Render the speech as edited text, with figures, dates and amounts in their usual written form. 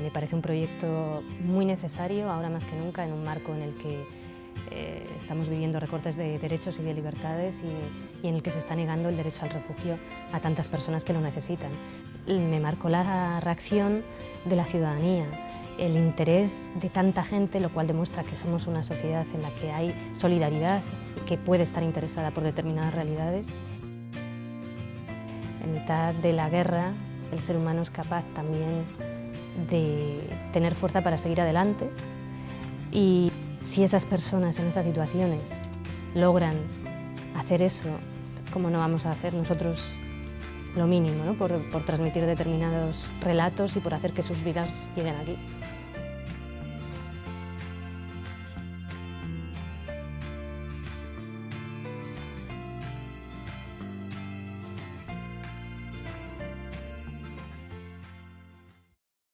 Me parece un proyecto muy necesario, ahora más que nunca, en un marco en el que estamos viviendo recortes de derechos y de libertades y en el que se está negando el derecho al refugio a tantas personas que lo necesitan. Me marcó la reacción de la ciudadanía, el interés de tanta gente, lo cual demuestra que somos una sociedad en la que hay solidaridad y que puede estar interesada por determinadas realidades. En mitad de la guerra, el ser humano es capaz también de tener fuerza para seguir adelante, y si esas personas en esas situaciones logran hacer eso, ¿cómo no vamos a hacer nosotros lo mínimo, ¿no? por transmitir determinados relatos y por hacer que sus vidas lleguen aquí?